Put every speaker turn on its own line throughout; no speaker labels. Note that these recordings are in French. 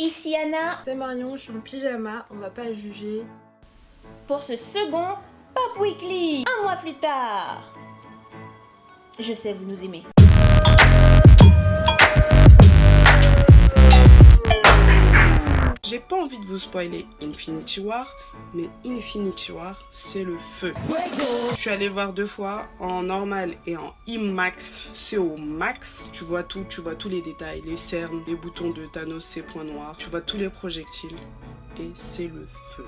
Ici Anna.
C'est Marion, je suis en pyjama, on va pas juger.
Pour ce second Pop Weekly, un mois plus tard. Je sais, vous nous aimez.
J'ai pas envie de vous spoiler Infinity War, mais Infinity War, c'est le feu. Je suis allée le voir 2 fois, en normal et en IMAX, c'est au max. Tu vois tout, tu vois tous les détails, les cernes, les boutons de Thanos, ses points noirs, tu vois tous les projectiles. Et c'est le feu.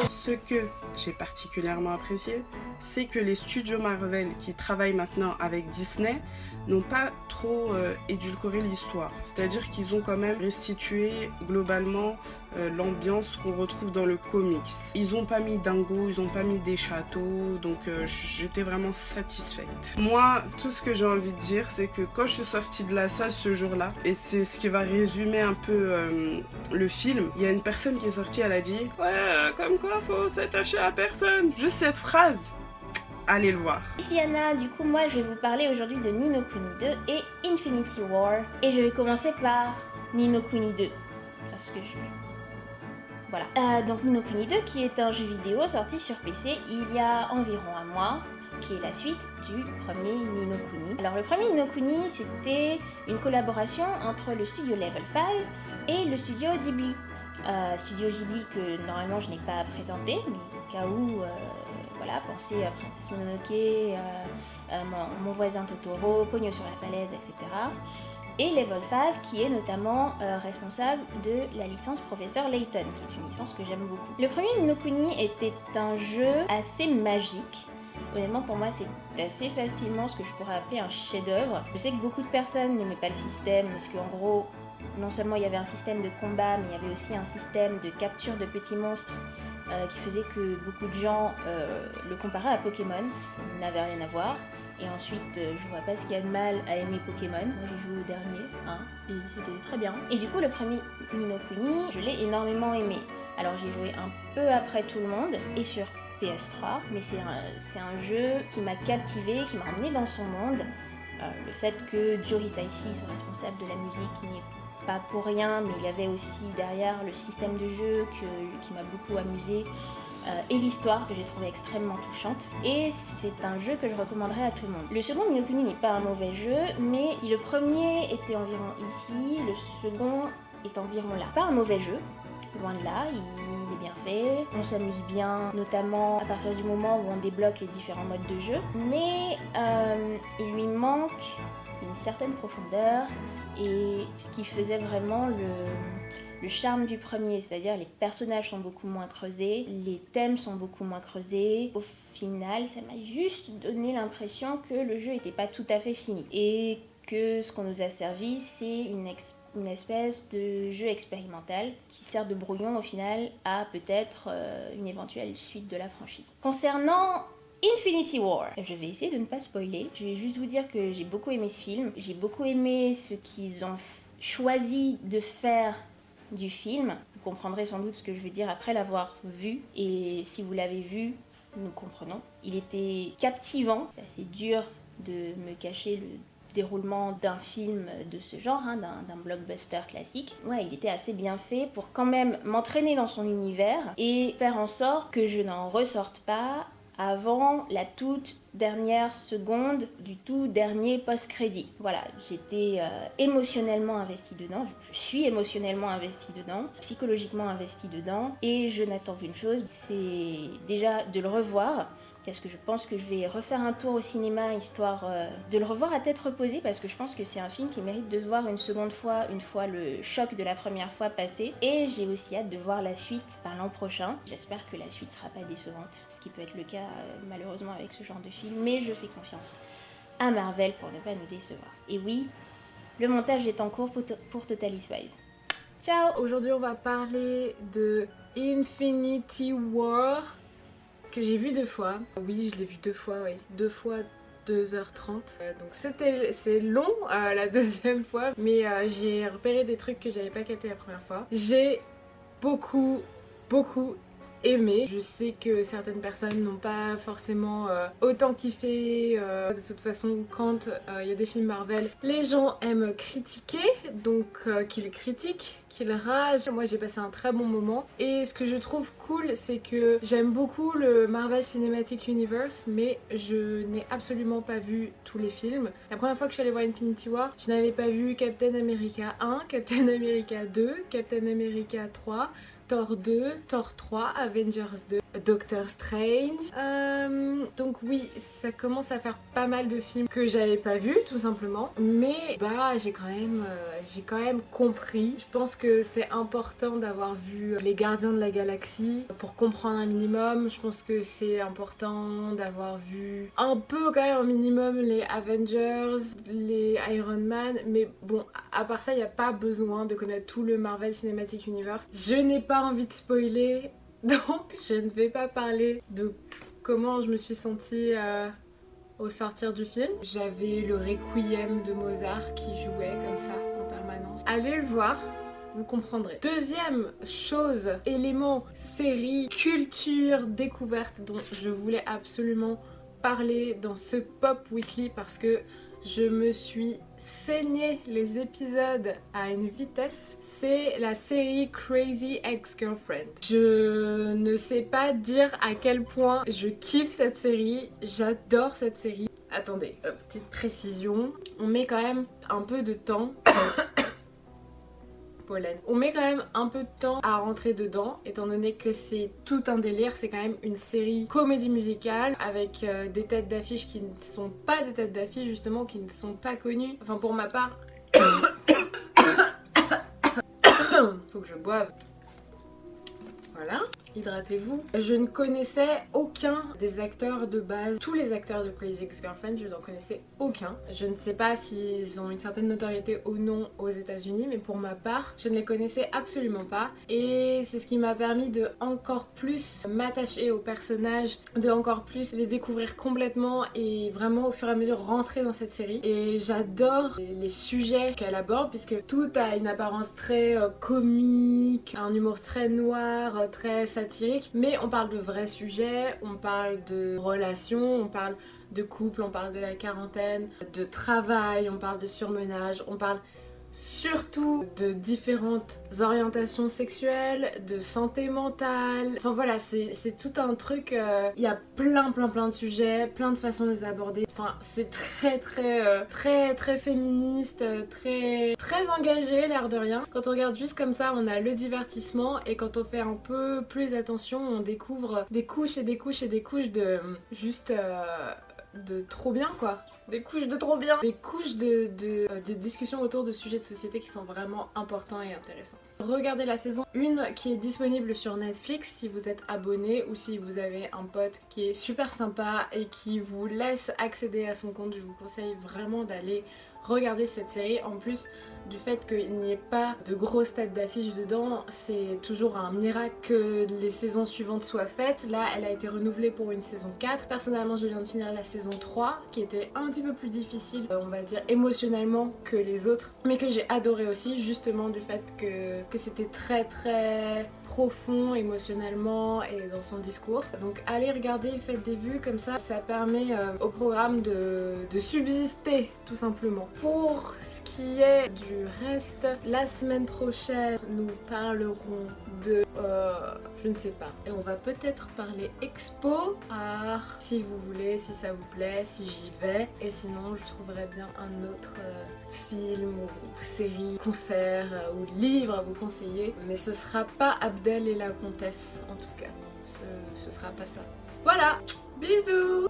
Ce que j'ai particulièrement apprécié, c'est que les studios Marvel qui travaillent maintenant avec Disney n'ont pas trop édulcoré l'histoire. C'est-à-dire qu'ils ont quand même restitué globalement l'ambiance qu'on retrouve dans le comics. Ils n'ont pas mis Dingo, ils n'ont pas mis des châteaux, donc j'étais vraiment satisfaite. Moi, tout ce que j'ai envie de dire, c'est que quand je suis sortie de la salle ce jour-là, et c'est ce qui va résumer un peu le film, il y a une personne qui est sortie, elle a dit « Ouais, comme quoi faut s'attacher à personne ». Juste cette phrase. Allez le voir.
Ici Anna, du coup moi je vais vous parler aujourd'hui de Ni no Kuni 2 et Infinity War. Et je vais commencer par Ni no Kuni 2. Parce que je... Voilà. Donc Ni no Kuni 2 qui est un jeu vidéo sorti sur PC il y a environ un mois, qui est la suite du premier Ni no Kuni. Alors le premier Ni no Kuni c'était une collaboration entre le studio Level 5 et le studio Ghibli. Studio Ghibli que normalement je n'ai pas présenté, mais au cas où... Voilà, pensez à Princesse Mononoke, mon voisin Totoro, Pogno sur la falaise, etc. Et Level 5 qui est notamment responsable de la licence Professeur Layton, qui est une licence que j'aime beaucoup. Le premier Ni no Kuni était un jeu assez magique. Honnêtement pour moi c'est assez facilement ce que je pourrais appeler un chef-d'œuvre. Je sais que beaucoup de personnes n'aimaient pas le système parce qu'en gros non seulement il y avait un système de combat mais il y avait aussi un système de capture de petits monstres qui faisait que beaucoup de gens le comparaient à Pokémon, ça n'avait rien à voir. Et ensuite, je vois pas ce qu'il y a de mal à aimer Pokémon. Moi j'ai joué au dernier, et c'était très bien. Et du coup, le premier Ni no Kuni, je l'ai énormément aimé. Alors j'ai joué un peu après tout le monde, et sur PS3, mais c'est un jeu qui m'a captivé, qui m'a emmené dans son monde. Le fait que Jori Saishi soit responsable de la musique n'y est pas pour rien, mais il y avait aussi derrière le système de jeu qui m'a beaucoup amusé et l'histoire que j'ai trouvée extrêmement touchante. Et c'est un jeu que je recommanderais à tout le monde. Le second Ni no Kuni n'est pas un mauvais jeu, mais si le premier était environ ici, le second est environ là. Pas un mauvais jeu, loin de là, il est bien fait, on s'amuse bien, notamment à partir du moment où on débloque les différents modes de jeu, mais il lui manque une certaine profondeur et ce qui faisait vraiment le charme du premier, c'est-à-dire les personnages sont beaucoup moins creusés, les thèmes sont beaucoup moins creusés. Au final, ça m'a juste donné l'impression que le jeu n'était pas tout à fait fini et que ce qu'on nous a servi, c'est une espèce de jeu expérimental qui sert de brouillon au final à peut-être une éventuelle suite de la franchise. Concernant Infinity War, je vais essayer de ne pas spoiler, je vais juste vous dire que j'ai beaucoup aimé ce film, j'ai beaucoup aimé ce qu'ils ont choisi de faire du film. Vous comprendrez sans doute ce que je veux dire après l'avoir vu, et si vous l'avez vu, nous comprenons. Il était captivant, c'est assez dur de me cacher le déroulement d'un film de ce genre, d'un blockbuster classique. Ouais, il était assez bien fait pour quand même m'entraîner dans son univers et faire en sorte que je n'en ressorte pas avant la toute dernière seconde du tout dernier post-crédit. Voilà, j'étais émotionnellement investie dedans, je suis émotionnellement investie dedans, psychologiquement investie dedans, et je n'attends qu'une chose, c'est déjà de le revoir, parce que je pense que je vais refaire un tour au cinéma histoire de le revoir à tête reposée, parce que je pense que c'est un film qui mérite de se voir une seconde fois, une fois le choc de la première fois passé. Et j'ai aussi hâte de voir la suite l'an prochain. J'espère que la suite sera pas décevante, ce qui peut être le cas malheureusement avec ce genre de film, mais je fais confiance à Marvel pour ne pas nous décevoir. Et oui, le montage est en cours pour Totally Spies. Ciao!
Aujourd'hui on va parler de Infinity War, que j'ai vu 2 fois. Oui, je l'ai vu 2 fois, oui. 2 fois 2h30. Donc c'est long la deuxième fois, mais j'ai repéré des trucs que j'avais pas capté la première fois. J'ai beaucoup aimé. Je sais que certaines personnes n'ont pas forcément autant kiffé. De toute façon, quand il y a des films Marvel, les gens aiment critiquer, donc qu'ils critiquent, qu'ils ragent. Moi j'ai passé un très bon moment et ce que je trouve cool c'est que j'aime beaucoup le Marvel Cinematic Universe mais je n'ai absolument pas vu tous les films. La première fois que je suis allée voir Infinity War, je n'avais pas vu Captain America 1, Captain America 2, Captain America 3, Thor 2, Thor 3, Avengers 2, Doctor Strange. Donc oui, ça commence à faire pas mal de films que j'avais pas vus tout simplement. Mais bah j'ai quand même compris. Je pense que c'est important d'avoir vu les Gardiens de la Galaxie pour comprendre un minimum. Je pense que c'est important d'avoir vu un peu quand même un minimum les Avengers, les Iron Man. Mais bon, à part ça, il n'y a pas besoin de connaître tout le Marvel Cinematic Universe. Je n'ai pas envie de spoiler. Donc je ne vais pas parler de comment je me suis sentie au sortir du film. J'avais le Requiem de Mozart qui jouait comme ça en permanence. Allez le voir, vous comprendrez. Deuxième chose, élément, série, culture, découverte dont je voulais absolument parler dans ce Pop Weekly parce que je me suis saigné les épisodes à une vitesse. C'est la série Crazy Ex-Girlfriend. Je ne sais pas dire à quel point je kiffe cette série. J'adore cette série. Attendez, petite précision. On met quand même un peu de temps... Pollen. On met quand même un peu de temps à rentrer dedans, étant donné que c'est tout un délire. C'est quand même une série comédie musicale avec des têtes d'affiche qui ne sont pas des têtes d'affiche, justement, qui ne sont pas connues. Enfin, pour ma part, faut que je boive. Voilà. Hydratez-vous. Je ne connaissais aucun des acteurs de base. Tous les acteurs de Crazy Ex-Girlfriend, je n'en connaissais aucun. Je ne sais pas s'ils ont une certaine notoriété ou non aux États-Unis, mais pour ma part, je ne les connaissais absolument pas. Et c'est ce qui m'a permis de encore plus m'attacher aux personnages, de encore plus les découvrir complètement et vraiment au fur et à mesure rentrer dans cette série. Et j'adore les sujets qu'elle aborde, puisque tout a une apparence très comique, un humour très noir, très satirique, mais on parle de vrais sujets, on parle de relations, on parle de couple, on parle de la quarantaine, de travail, on parle de surmenage, on parle surtout de différentes orientations sexuelles, de santé mentale. Enfin voilà, c'est tout un truc, il y a plein de sujets, plein de façons de les aborder. Enfin, c'est très féministe, très engagé, l'air de rien. Quand on regarde juste comme ça, on a le divertissement, et quand on fait un peu plus attention, on découvre des couches et des couches et des couches de juste de trop bien quoi. Des couches de trop bien. Des couches de discussions autour de sujets de société qui sont vraiment importants et intéressants. Regardez la saison 1 qui est disponible sur Netflix si vous êtes abonné ou si vous avez un pote qui est super sympa et qui vous laisse accéder à son compte. Je vous conseille vraiment d'aller regarder cette série. En plus du fait qu'il n'y ait pas de grosses têtes d'affiche dedans, c'est toujours un miracle que les saisons suivantes soient faites. Là, elle a été renouvelée pour une saison 4. Personnellement, je viens de finir la saison 3 qui était un petit peu plus difficile, on va dire émotionnellement, que les autres, mais que j'ai adoré aussi, justement du fait que c'était très profond émotionnellement et dans son discours. Donc allez regarder, faites des vues, comme ça permet au programme de subsister tout simplement. Pour ce qui est du reste, la semaine prochaine nous parlerons de je ne sais pas, et on va peut-être parler expo, art, si vous voulez, si ça vous plaît, si j'y vais, et sinon je trouverai bien un autre film ou série, concert ou livre à vous conseiller, mais ce sera pas Abdel et la comtesse en tout cas, ce sera pas ça. Voilà, bisous.